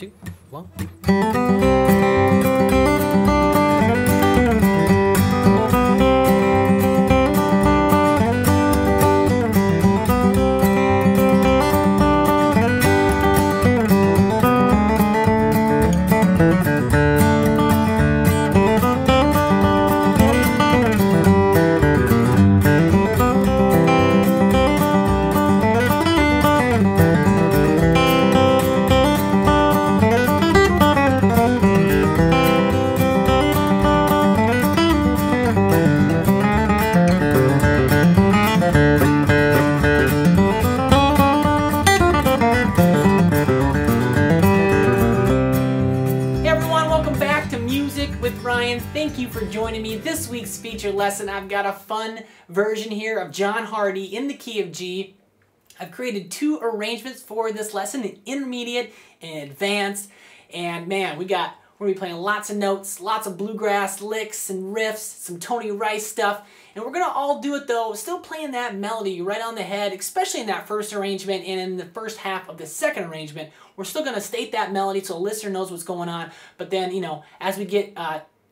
2, 1. With Ryan. Thank you for joining me. This week's feature lesson, I've got a fun version here of John Hardy in the key of G. I've created 2 arrangements for this lesson, an intermediate and advanced. And man, we're going to be playing lots of notes, lots of bluegrass licks and riffs, some Tony Rice stuff. And we're going to all do it though, still playing that melody right on the head, especially in that first arrangement and in the first half of the second arrangement. We're still going to state that melody so the listener knows what's going on. But then, you know, as we get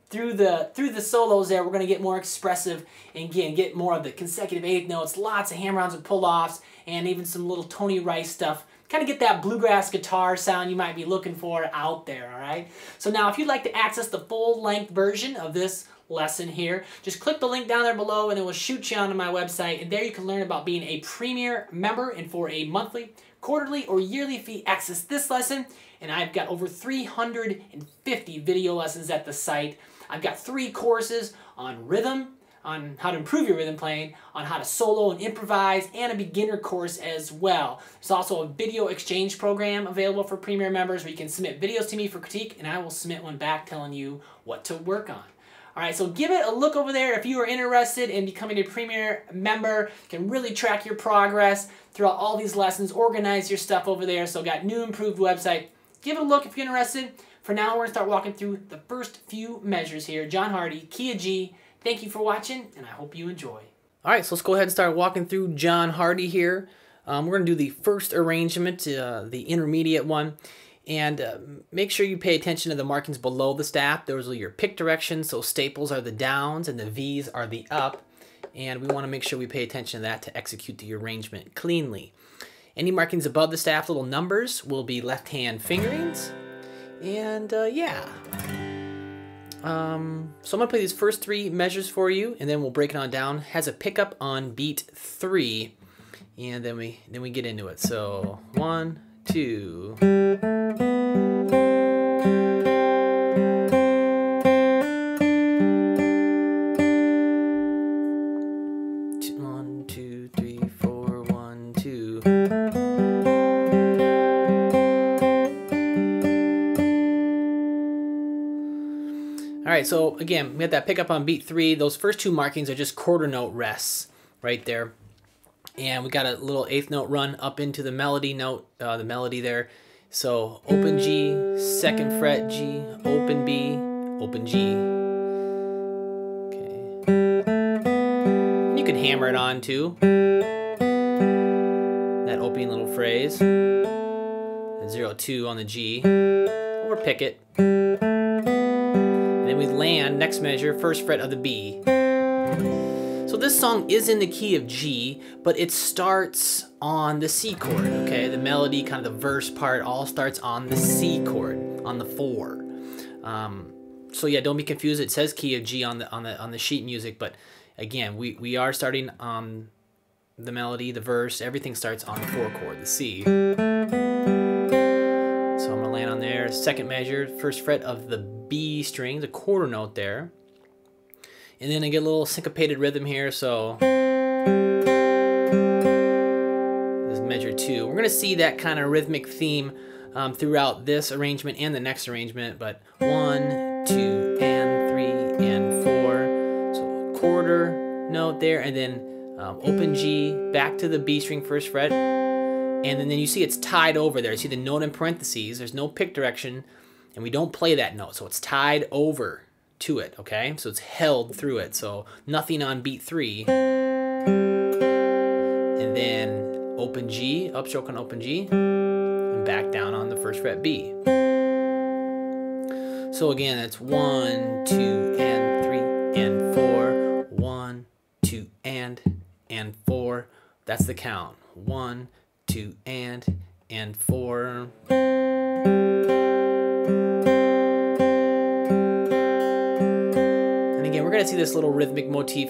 through the solos there, we're going to get more expressive and again, get more of the consecutive 8th notes, lots of hammer-ons and pull-offs, and even some little Tony Rice stuff. Kind of get that bluegrass guitar sound you might be looking for out there, all right? So now if you'd like to access the full-length version of this lesson here, just click the link down there below and it will shoot you onto my website, and there you can learn about being a Premier member, and for a monthly, quarterly, or yearly fee, access this lesson. And I've got over 350 video lessons at the site. I've got 3 courses on rhythm, on how to improve your rhythm playing, on how to solo and improvise, and a beginner course as well. There's also a video exchange program available for Premier members where you can submit videos to me for critique, and I will submit one back telling you what to work on. All right, so give it a look over there if you are interested in becoming a Premier member. You can really track your progress throughout all these lessons, organize your stuff over there. So got new improved website. Give it a look if you're interested. For now, we're going to start walking through the first few measures here. John Hardy, key of G. Thank you for watching, and I hope you enjoy. All right, so let's go ahead and start walking through John Hardy here. We're going to do the first arrangement, the intermediate one. And make sure you pay attention to the markings below the staff. Those are your pick directions, so staples are the downs and the V's are the up. And we want to make sure we pay attention to that to execute the arrangement cleanly. Any markings above the staff, little numbers, will be left-hand fingerings. And yeah. So I'm going to play these first 3 measures for you, and then we'll break it on down. Has a pickup on beat 3, and then we get into it. So 1, 2. 1, 2, 3, 4, 1, 2. All right, so again, we had that pickup on beat 3. Those first 2 markings are just quarter note rests right there. And we got a little 8th note run up into the melody note, the melody there. So open G, 2nd fret G, open B, open G. Okay. And you can hammer it on too. That opening little phrase. 0-2 on the G, or pick it. And then we land, next measure, 1st fret of the B. So this song is in the key of G, but it starts on the C chord, okay? The melody, kind of the verse part, all starts on the C chord, on the 4. So yeah, don't be confused. It says key of G on the sheet music, but again, we are starting on the melody, the verse, everything starts on the 4 chord, the C. So I'm gonna land on there. 2nd measure, 1st fret of the B string, the quarter note there. And then I get a little syncopated rhythm here, so this is measure 2. We're going to see that kind of rhythmic theme throughout this arrangement and the next arrangement, but 1, 2, and 3, and 4. So quarter note there, and then open G, back to the B string, 1st fret, and then you see it's tied over there. You see the note in parentheses, there's no pick direction, and we don't play that note, so it's tied over to it, okay? So it's held through it, so nothing on beat 3. And then open G, upstroke on open G, and back down on the 1st fret B. So again, that's 1, 2, and 3, and 4. 1, 2, and 4. That's the count. 1, 2, and 4. And again, we're gonna see this little rhythmic motif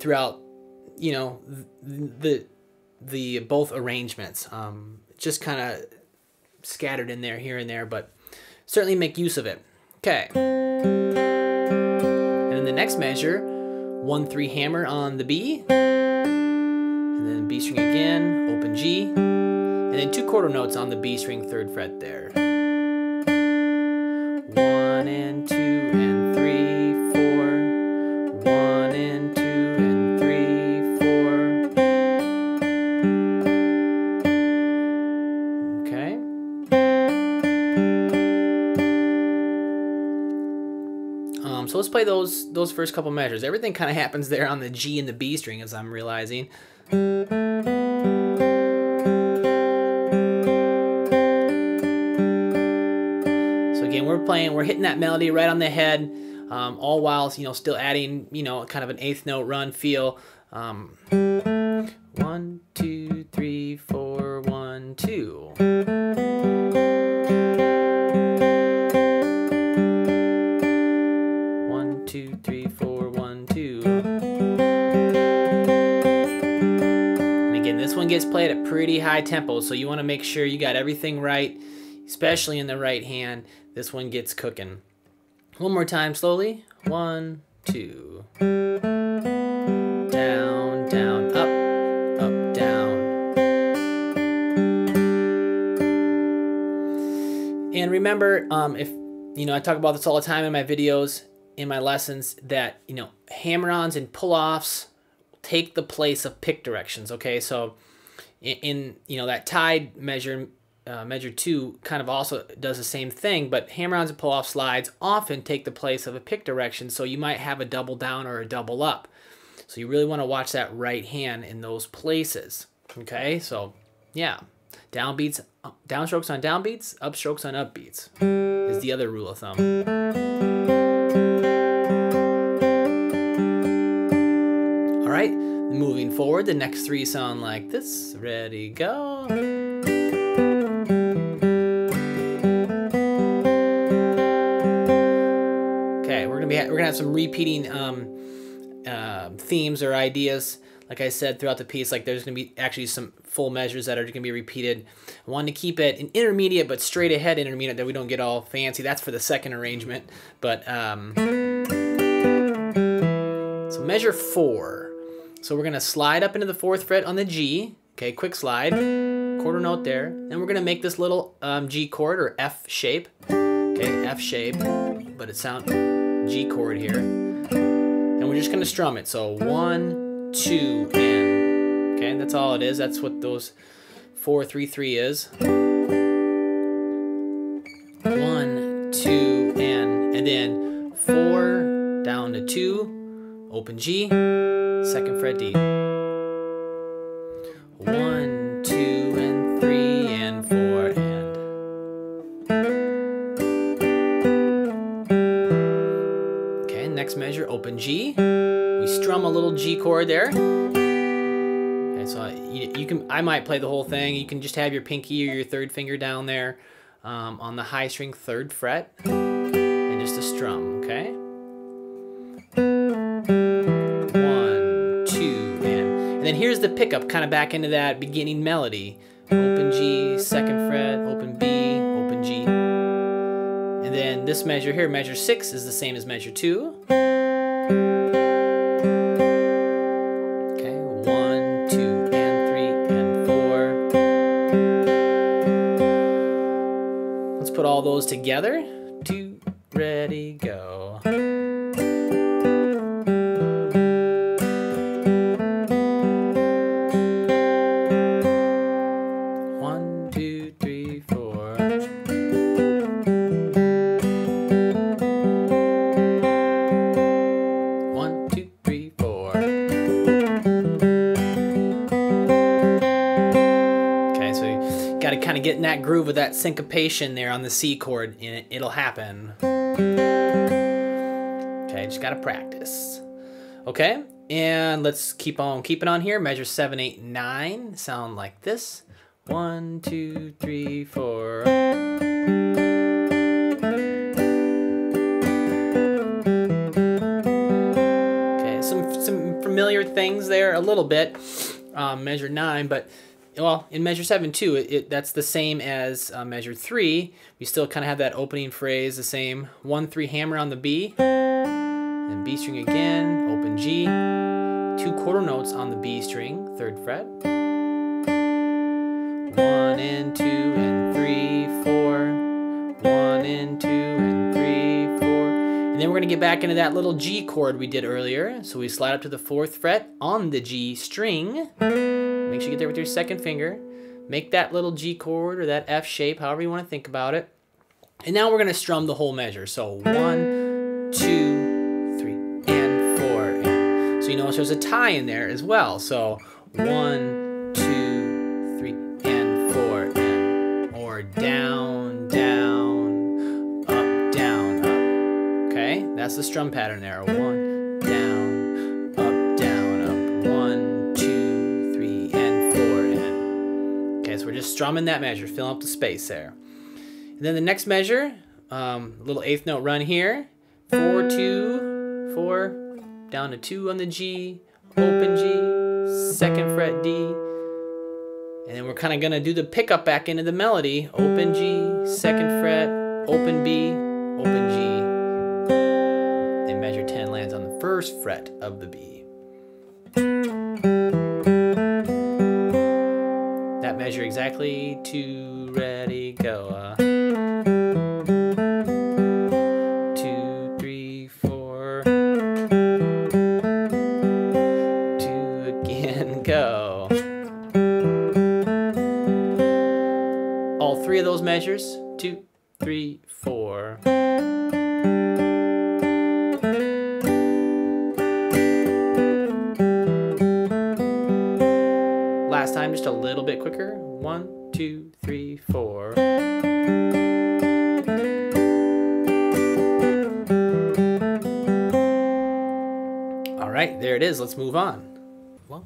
throughout, you know, the both arrangements. Just kind of scattered in there, here and there, but certainly make use of it. Okay. And in the next measure, 1-3 hammer on the B, and then B string again, open G, and then 2 quarter notes on the B string 3rd fret there. 1 and 2 and 3, 4. 1 and 2 and 3, 4. Okay. So let's play those first couple measures. Everything kind of happens there on the G and the B string, as I'm realizing. So again, we're hitting that melody right on the head, all while, you know, still adding, you know, kind of an 8th note run feel. 1, 2, 3, 4, 1, 2. Gets played at pretty high tempo, so you want to make sure you got everything right, especially in the right hand. This one gets cooking. One more time slowly. 1, 2. Down, down, up, up, down. And remember, if you know, I talk about this all the time in my videos, in my lessons, that, you know, hammer-ons and pull-offs take the place of pick directions. Okay, so in you know, that tied measure, measure 2 kind of also does the same thing, but hammer-ons and pull-off slides often take the place of a pick direction, so you might have a double down or a double up. So you really want to watch that right hand in those places. Okay, so yeah, downbeats, downstrokes on downbeats, upstrokes on upbeats is the other rule of thumb. All right. Moving forward, the next 3 sound like this. Ready, go. Okay, we're gonna have some repeating themes or ideas. Like I said, throughout the piece, like there's gonna be actually some full measures that are gonna be repeated. I wanted to keep it an intermediate, but straight ahead intermediate, that we don't get all fancy. That's for the second arrangement. But so measure 4. So we're going to slide up into the 4th fret on the G. Okay, quick slide. Quarter note there. Then we're going to make this little G chord, or F shape. Okay, F shape, but it sounds G chord here. And we're just going to strum it. So 1, 2, and. Okay, that's all it is. That's what those 4, 3, 3 is. 1, 2, and then 4, down to 2, open G. 2nd fret D. 1, 2, and 3, and 4, and. Okay, next measure, open G. We strum a little G chord there. Okay, so you can, I might play the whole thing. You can just have your pinky or your 3rd finger down there on the high string 3rd fret, and just a strum. Okay. 1, 2, and then here's the pickup, kind of back into that beginning melody. Open G, 2nd fret, open B, open G. And then this measure here, measure 6, is the same as measure 2. Okay, 1, 2, and 3, and 4. Let's put all those together. 2, ready, go. in that groove of that syncopation there on the C chord, and it'll happen. Okay, just gotta practice. Okay, and let's keep on keeping on here. Measure 7, 8, 9. Sound like this. 1, 2, 3, 4. Okay, some familiar things there a little bit. Measure 9, but well, in measure 7 too, that's the same as measure 3. We still kind of have that opening phrase, the same 1, 3 hammer on the B, and B string again, open G, 2 quarter notes on the B string, 3rd fret, 1 and 2 and 3, 4, 1 and 2 and 3, 4, and then we're gonna get back into that little G chord we did earlier. So we slide up to the 4th fret on the G string. Make sure you get there with your 2nd finger. Make that little G chord or that F shape, however you want to think about it. And now we're going to strum the whole measure. So 1, 2, 3, and 4. And so you notice there's a tie in there as well. So 1, 2, 3, and 4. And or down, down, up, down, up. Okay, that's the strum pattern there. 1, down, up, down, up. 1, 2, 3, and 4. And okay, so we're just strumming that measure, filling up the space there. And then the next measure, little 8th note run here. 4, 2, 4, down to 2 on the G, open G, 2nd fret D. And then we're kind of gonna do the pickup back into the melody. Open G, 2nd fret, open B, open G. And measure 10 lands on the 1st fret of the B. That measure exactly, 2, ready, go. 2, 3, 4. 2 again, go. All 3 of those measures, 2, 3, 4. Last time, just a little bit quicker. 1, 2, 3, 4. All right, there it is. Let's move on. 1,